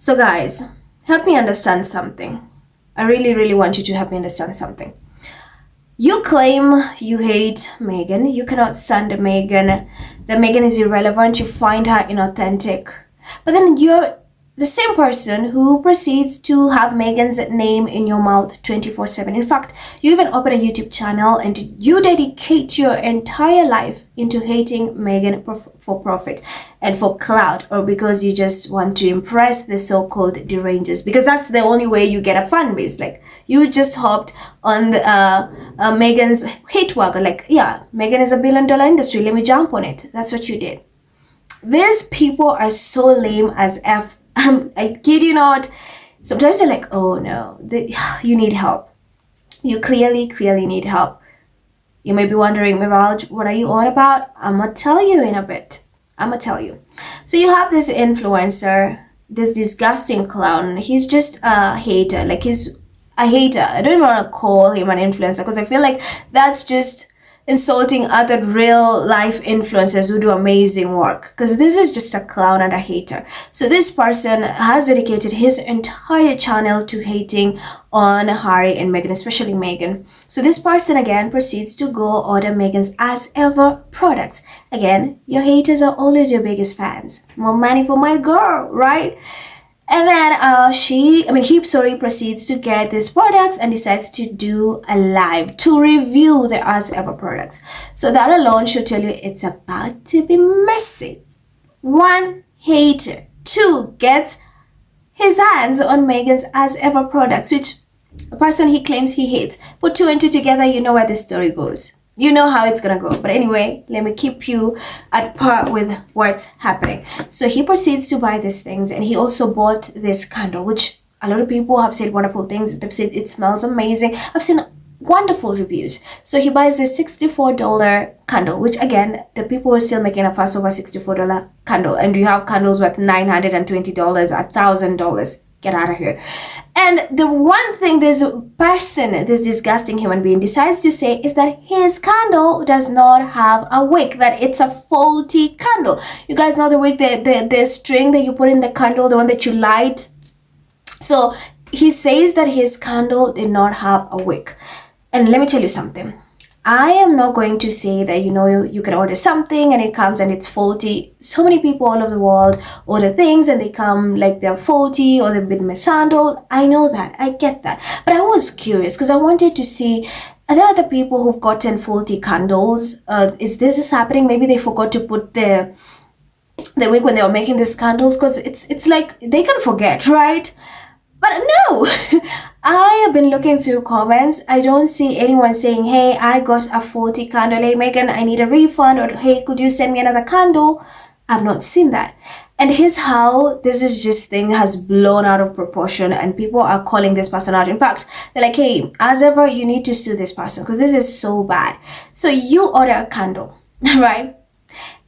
So guys, help me understand something. I really, really want you to help me understand something. You claim you hate Megan. You cannot stand Megan. That Megan is irrelevant. You find her inauthentic. But then you're the same person who proceeds to have Megan's name in your mouth 24/7. In fact, you even open a YouTube channel and you dedicate your entire life into hating Megan for profit and for clout, or because you just want to impress the so-called derangers, because that's the only way you get a fan base. Like, you just hopped on the Megan's hate wagon. Like, yeah, Megan is a billion-dollar industry, let me jump on it. That's what you did. These people are so lame as F. I kid you not. Sometimes you're like, oh no, you need help. You clearly need help. You may be wondering, Miraj, what are you on about? I'm gonna tell you in a bit. I'm gonna tell you. So you have this influencer, this disgusting clown. He's just a hater. Like, he's a hater. I don't even want to call him an influencer because I feel like that's just insulting other real life influencers who do amazing work, because this is just a clown and a hater. So this person has dedicated his entire channel to hating on Harry and Meghan, especially Meghan. So this person again proceeds to go order Meghan's Asever products. Again, your haters are always your biggest fans. More money for my girl, right? And then he proceeds to get these products and decides to do a live to review the Asever products. So that alone should tell you it's about to be messy. One, hater. Two, gets his hands on Meghan's Asever products, which a person he claims he hates. Put two and two together, you know where this story goes. You know how it's gonna go. But anyway, let me keep you at par with what's happening. So he proceeds to buy these things, and he also bought this candle, which a lot of people have said wonderful things. They've said it smells amazing. I've seen wonderful reviews. So he buys this $64 candle, which again, the people are still making a fuss over $64 candle. And you have candles worth $920, $1,000. Get out of here. And the one thing this person, this disgusting human being, decides to say is that his candle does not have a wick, that it's a faulty candle. You guys know the wick, the string that you put in the candle, the one that you light. So he says that his candle did not have a wick. And let me tell you something. I am not going to say that, you can order something and it comes and it's faulty. So many people all over the world order things and they come like they're faulty or they've been mishandled. I know that. I get that. But I was curious because I wanted to see, are there other people who've gotten faulty candles? Is this happening? Maybe they forgot to put the wick when they were making these candles, because it's like they can forget, right? But no, I have been looking through comments. I don't see anyone saying, hey, I got a faulty candle. Hey, Megan, I need a refund. Or, hey, could you send me another candle? I've not seen that. And here's how this thing has blown out of proportion, and people are calling this person out. In fact, they're like, hey, as ever, you need to sue this person because this is so bad. So you order a candle, right?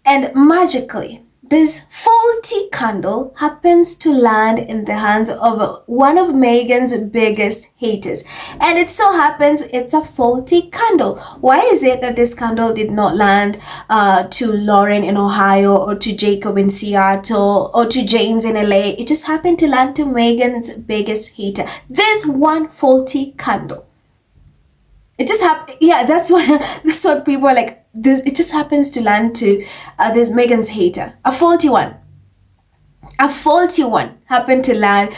And magically, this faulty candle happens to land in the hands of one of Meghan's biggest haters. And it so happens it's a faulty candle. Why is it that this candle did not land to Lauren in Ohio, or to Jacob in Seattle, or to James in LA? It just happened to land to Meghan's biggest hater. This one faulty candle. It just happened. Yeah, that's what people are like. It just happens to land to this Meghan's hater. A faulty one happened to land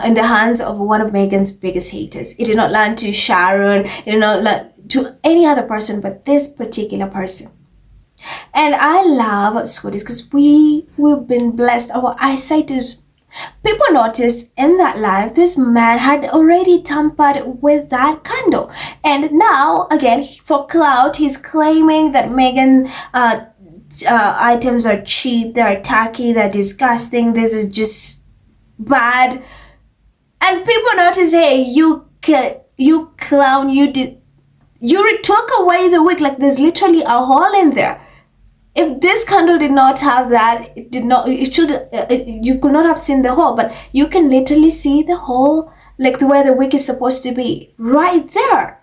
in the hands of one of Meghan's biggest haters. It did not land to Sharon. It did not land to any other person but this particular person. And I love Squiddies because we've been blessed. Our eyesight is... People noticed in that live, this man had already tampered with that candle. And now, again, for clout, he's claiming that Meghan items are cheap, they're tacky, they're disgusting, this is just bad. And people notice, hey, you clown, you took away the wick, like there's literally a hole in there. If this candle did not have that, you could not have seen the hole, but you can literally see the hole, like where the wick is supposed to be, right there.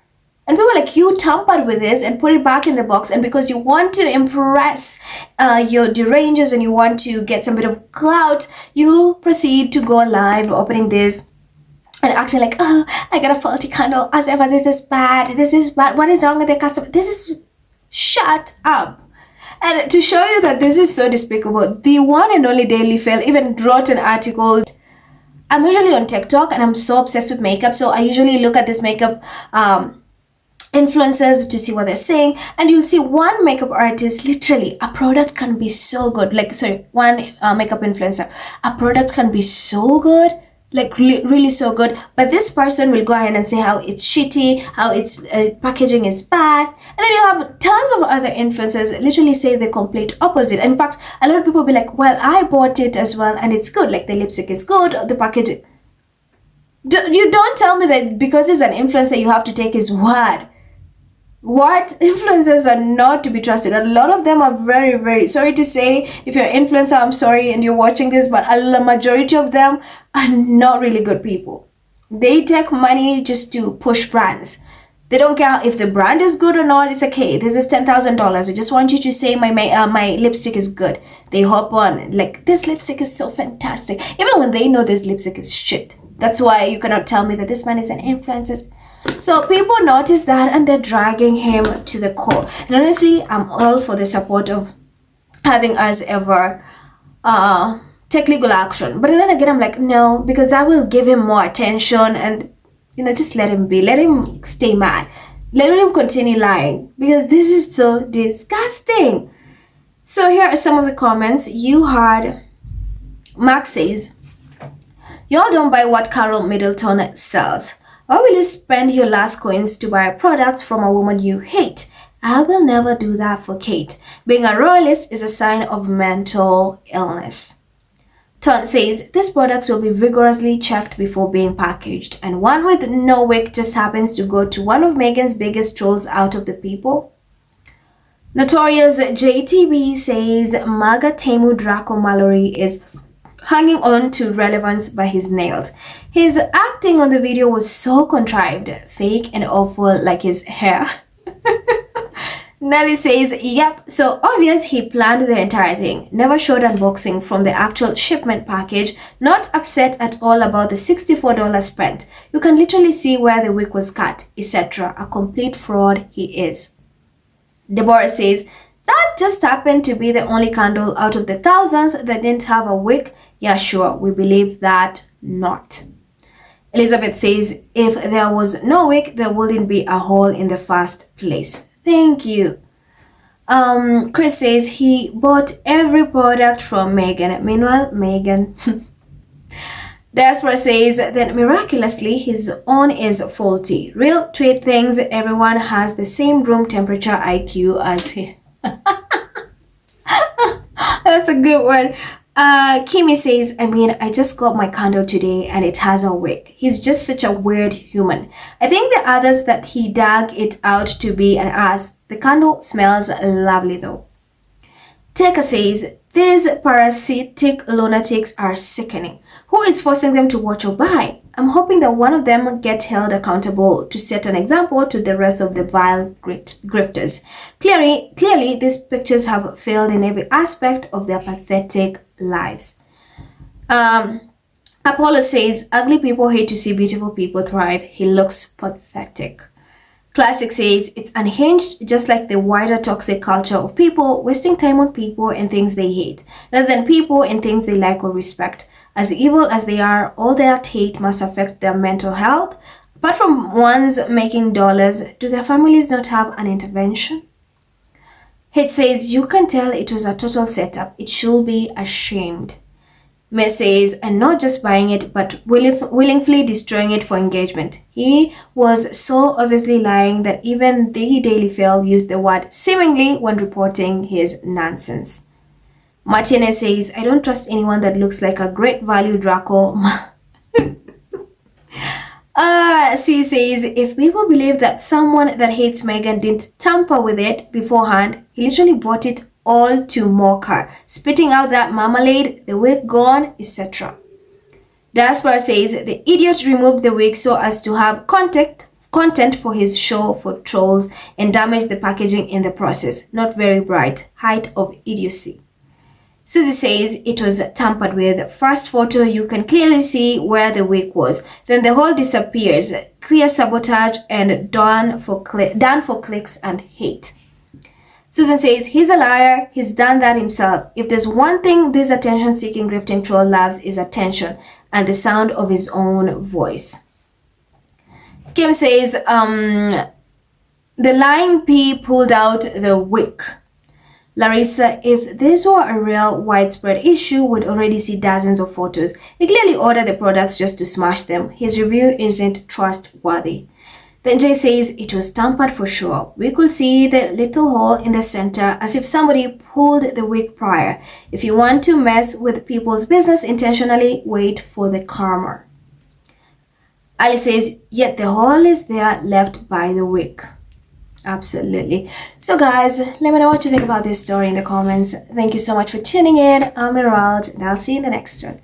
And people are like, you tampered with this and put it back in the box, and because you want to impress your derangers and you want to get some bit of clout, you proceed to go live opening this and acting like, oh, I got a faulty candle, as ever, this is bad, what is wrong with the customer, shut up. And to show you that this is so despicable, the one and only Daily Fail even wrote an article. I'm usually on TikTok and I'm so obsessed with makeup, so I usually look at this makeup influencers to see what they're saying, and you'll see one makeup artist, literally a product can be so good, one makeup influencer, a product can be so good, like really so good, but this person will go ahead and say how it's shitty, how its packaging is bad, and then you have tons of other influencers literally say the complete opposite. In fact, a lot of people will be like, well, I bought it as well and it's good, like the lipstick is good, the packaging. You don't tell me that because it's an influencer you have to take his word. What? Influencers are not to be trusted. A lot of them are very, very, sorry to say, if you're an influencer, I'm sorry and you're watching this, but a majority of them are not really good people. They take money just to push brands. They don't care if the brand is good or not. It's okay. This is $10,000. I just want you to say my lipstick is good. They hop on like, this lipstick is so fantastic, even when they know this lipstick is shit. That's why you cannot tell me that this man is an influencer. So people notice that and they're dragging him to the core. And honestly, I'm all for the support of having Asever take legal action. But then again, I'm like, no, because that will give him more attention, and just let him be. Let him stay mad. Let him continue lying, because this is so disgusting. So here are some of the comments. You heard Max says, y'all don't buy what Carol Middleton sells. Why will you spend your last coins to buy products from a woman you hate? I will never do that for Kate. Being a royalist is a sign of mental illness. Ton says, these products will be vigorously checked before being packaged. And one with no wick just happens to go to one of Meghan's biggest trolls out of the people. Notorious JTB says, Maga Temu Draco Mallory is hanging on to relevance by his nails. His acting on the video was so contrived, fake and awful, like his hair. Nelly says, yep, so obvious he planned the entire thing. Never showed unboxing from the actual shipment package. Not upset at all about the $64 spent. You can literally see where the wick was cut, etc. A complete fraud he is. Deborah says, that just happened to be the only candle out of the thousands that didn't have a wick. Yeah, sure, we believe that not. Elizabeth says, if there was no wick, there wouldn't be a hole in the first place. Thank you. Chris says he bought every product from Meghan. Meanwhile, Meghan. Diaspora says that miraculously his own is faulty. Real tweet thinks everyone has the same room temperature IQ as he. That's a good one. Kimi says, I just got my candle today and it has a wick. He's just such a weird human. I think the others that he dug it out to be an ass. The candle smells lovely though. Teka says, these parasitic lunatics are sickening. Who is forcing them to watch or buy? I'm hoping that one of them gets held accountable to set an example to the rest of the vile grifters. Clearly, these pictures have failed in every aspect of their pathetic lives. Apollo says, ugly people hate to see beautiful people thrive. He looks pathetic. Classic says, it's unhinged, just like the wider toxic culture of people wasting time on people and things they hate, rather than people and things they like or respect. As evil as they are, all their hate must affect their mental health. Apart from ones making dollars, do their families not have an intervention? Hate says, you can tell it was a total setup. It should be ashamed. May says, and not just buying it, but willingly destroying it for engagement. He was so obviously lying that even the Daily Fail used the word seemingly when reporting his nonsense. Martinez says, I don't trust anyone that looks like a great value Draco. C says, if people believe that someone that hates Meghan didn't tamper with it beforehand, he literally bought it all to mock her, spitting out that marmalade, the wig gone, etc. Diaspora says, the idiot removed the wig so as to have context content for his show for trolls and damaged the packaging in the process. Not very bright. Height of idiocy. Susie says it was tampered with. First photo, you can clearly see where the wig was. Then the whole disappears. Clear sabotage and done for clicks and hate. Susan says he's a liar. He's done that himself. If there's one thing this attention-seeking grifting troll loves is attention and the sound of his own voice. Kim says the lying P pulled out the wig. Larissa, if this were a real widespread issue, would already see dozens of photos. He clearly ordered the products just to smash them. His review isn't trustworthy. Then Jay says it was tampered for sure. We could see the little hole in the center as if somebody pulled the wig prior. If you want to mess with people's business intentionally, wait for the karma. Ali says, yet the hole is there left by the wig. Absolutely. So guys, let me know what you think about this story in the comments. Thank you so much for tuning in. I'm Emerald and I'll see you in the next one.